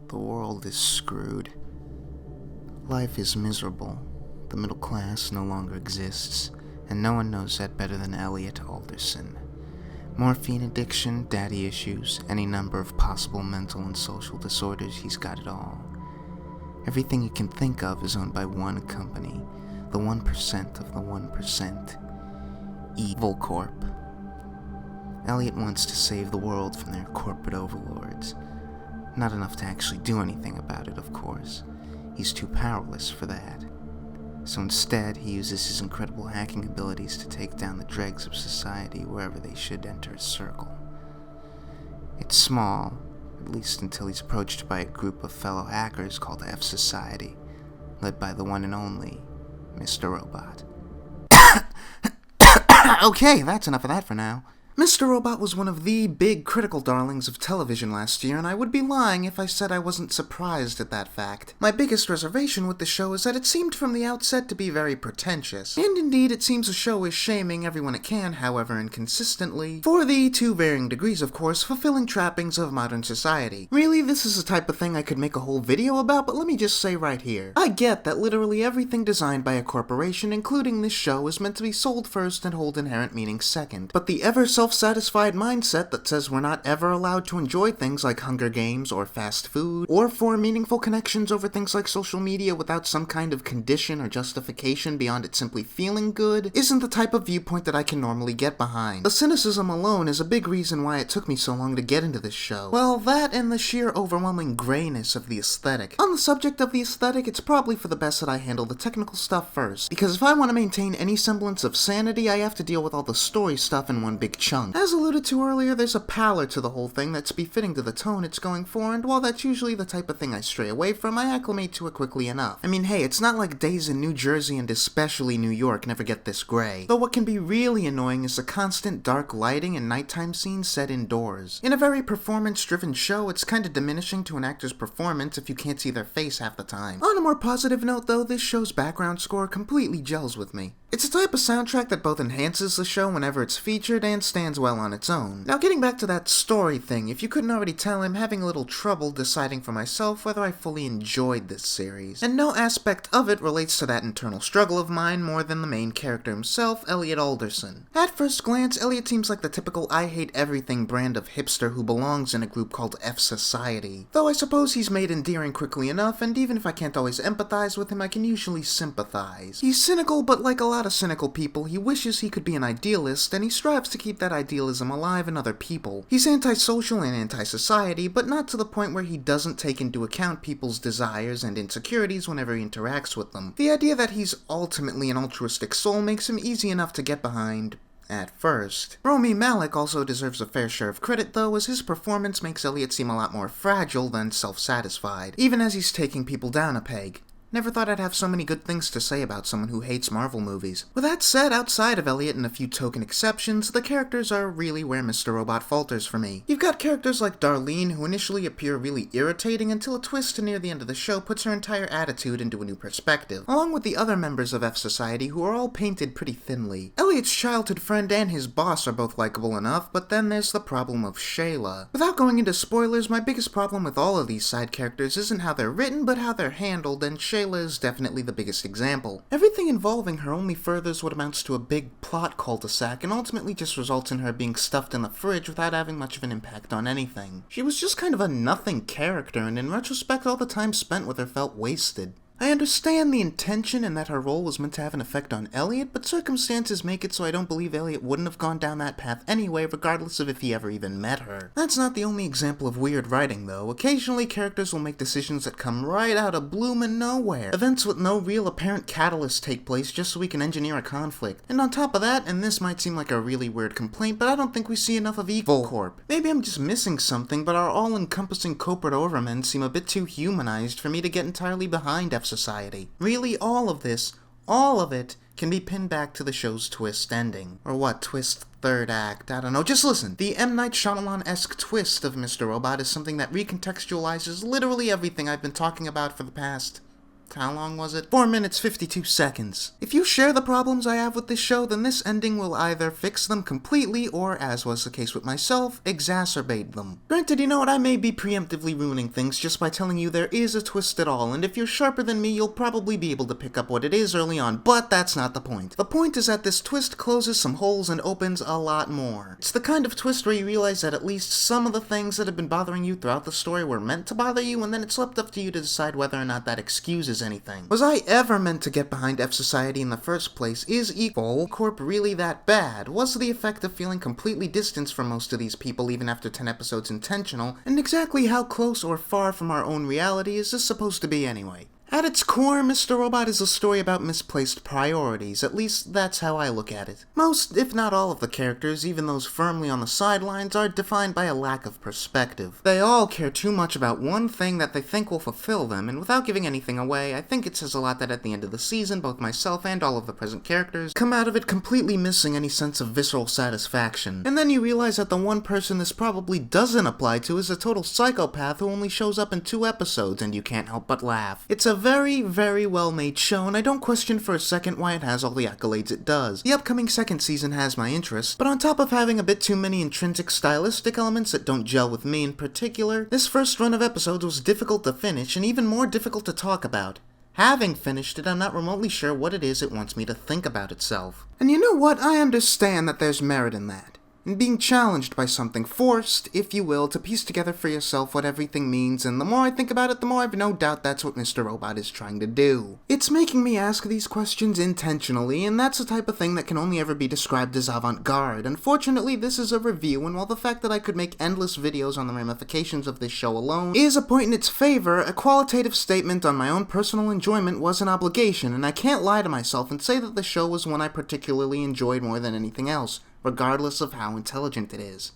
The world is screwed. Life is miserable. The middle class no longer exists, and no one knows that better than Elliot Alderson. Morphine addiction, daddy issues, any number of possible mental and social disorders, he's got it all. Everything you can think of is owned by one company, the 1% of the 1%. Evil Corp. Elliot wants to save the world from their corporate overlords. Not enough to actually do anything about it, of course. He's too powerless for that. So instead, he uses his incredible hacking abilities to take down the dregs of society wherever they should enter his circle. It's small, at least until he's approached by a group of fellow hackers called F Society, led by the one and only Mr. Robot. Okay, that's enough of that for now. Mr. Robot was one of the big critical darlings of television last year, and I would be lying if I said I wasn't surprised at that fact. My biggest reservation with the show is that it seemed from the outset to be very pretentious. And indeed, it seems the show is shaming everyone it can, however inconsistently, for the, to varying degrees of course, fulfilling trappings of modern society. Really, this is the type of thing I could make a whole video about, but let me just say right here. I get that literally everything designed by a corporation, including this show, is meant to be sold first and hold inherent meaning second. But the ever self-satisfied mindset that says we're not ever allowed to enjoy things like Hunger Games or fast food, or form meaningful connections over things like social media without some kind of condition or justification beyond it simply feeling good, isn't the type of viewpoint that I can normally get behind. The cynicism alone is a big reason why it took me so long to get into this show. Well, that and the sheer overwhelming grayness of the aesthetic. On the subject of the aesthetic, it's probably for the best that I handle the technical stuff first, because if I want to maintain any semblance of sanity, I have to deal with all the story stuff in one big chunk. As alluded to earlier, there's a pallor to the whole thing that's befitting to the tone it's going for, and while that's usually the type of thing I stray away from, I acclimate to it quickly enough. I mean, hey, it's not like days in New Jersey and especially New York never get this gray. Though what can be really annoying is the constant dark lighting and nighttime scenes set indoors. In a very performance-driven show, it's kinda diminishing to an actor's performance if you can't see their face half the time. On a more positive note though, this show's background score completely gels with me. It's a type of soundtrack that both enhances the show whenever it's featured and stands well on its own. Now getting back to that story thing, if you couldn't already tell, I'm having a little trouble deciding for myself whether I fully enjoyed this series. And no aspect of it relates to that internal struggle of mine more than the main character himself, Elliot Alderson. At first glance, Elliot seems like the typical I hate everything brand of hipster who belongs in a group called F Society. Though I suppose he's made endearing quickly enough, and even if I can't always empathize with him, I can usually sympathize. He's cynical, but like a lot of cynical people, he wishes he could be an idealist, and he strives to keep that idealism alive in other people. He's antisocial and anti-society, but not to the point where he doesn't take into account people's desires and insecurities whenever he interacts with them. The idea that he's ultimately an altruistic soul makes him easy enough to get behind. At first. Rami Malek also deserves a fair share of credit though, as his performance makes Elliot seem a lot more fragile than self-satisfied, even as he's taking people down a peg. Never thought I'd have so many good things to say about someone who hates Marvel movies. With that said, outside of Elliot and a few token exceptions, the characters are really where Mr. Robot falters for me. You've got characters like Darlene, who initially appear really irritating until a twist near the end of the show puts her entire attitude into a new perspective, along with the other members of F Society who are all painted pretty thinly. Elliot's childhood friend and his boss are both likable enough, but then there's the problem of Shayla. Without going into spoilers, my biggest problem with all of these side characters isn't how they're written, but how they're handled, and Shayla is definitely the biggest example. Everything involving her only furthers what amounts to a big plot cul-de-sac and ultimately just results in her being stuffed in the fridge without having much of an impact on anything. She was just kind of a nothing character, and in retrospect all the time spent with her felt wasted. I understand the intention and that her role was meant to have an effect on Elliot, but circumstances make it so I don't believe Elliot wouldn't have gone down that path anyway, regardless of if he ever even met her. That's not the only example of weird writing, though. Occasionally, characters will make decisions that come right out of bloomin' nowhere. Events with no real apparent catalyst take place just so we can engineer a conflict. And on top of that, and this might seem like a really weird complaint, but I don't think we see enough of Evil Corp. Maybe I'm just missing something, but our all-encompassing corporate overmen seem a bit too humanized for me to get entirely behind F Society. Really, all of it, can be pinned back to the show's twist ending. Or what, twist third act? I don't know. Just listen. The M. Night Shyamalan-esque twist of Mr. Robot is something that recontextualizes literally everything I've been talking about for the past how long was it? 4 minutes 52 seconds. If you share the problems I have with this show, then this ending will either fix them completely or, as was the case with myself, exacerbate them. Granted, you know what, I may be preemptively ruining things just by telling you there is a twist at all, and if you're sharper than me, you'll probably be able to pick up what it is early on, but that's not the point. The point is that this twist closes some holes and opens a lot more. It's the kind of twist where you realize that at least some of the things that have been bothering you throughout the story were meant to bother you, and then it's left up to you to decide whether or not that excuses anything. Was I ever meant to get behind F Society in the first place? Is Equal Corp really that bad? Was the effect of feeling completely distanced from most of these people even after 10 episodes intentional? And exactly how close or far from our own reality is this supposed to be anyway? At its core, Mr. Robot is a story about misplaced priorities, at least that's how I look at it. Most, if not all of the characters, even those firmly on the sidelines, are defined by a lack of perspective. They all care too much about one thing that they think will fulfill them, and without giving anything away, I think it says a lot that at the end of the season, both myself and all of the present characters come out of it completely missing any sense of visceral satisfaction. And then you realize that the one person this probably doesn't apply to is a total psychopath who only shows up in 2 episodes, and you can't help but laugh. It's a very, very well-made show, and I don't question for a second why it has all the accolades it does. The upcoming second season has my interest, but on top of having a bit too many intrinsic stylistic elements that don't gel with me in particular, this first run of episodes was difficult to finish and even more difficult to talk about. Having finished it, I'm not remotely sure what it is it wants me to think about itself. And you know what? I understand that there's merit in that. And being challenged by something, forced, if you will, to piece together for yourself what everything means, and the more I think about it, the more I've no doubt that's what Mr. Robot is trying to do. It's making me ask these questions intentionally, and that's the type of thing that can only ever be described as avant-garde. Unfortunately, this is a review, and while the fact that I could make endless videos on the ramifications of this show alone is a point in its favor, a qualitative statement on my own personal enjoyment was an obligation, and I can't lie to myself and say that the show was one I particularly enjoyed more than anything else, regardless of how intelligent it is.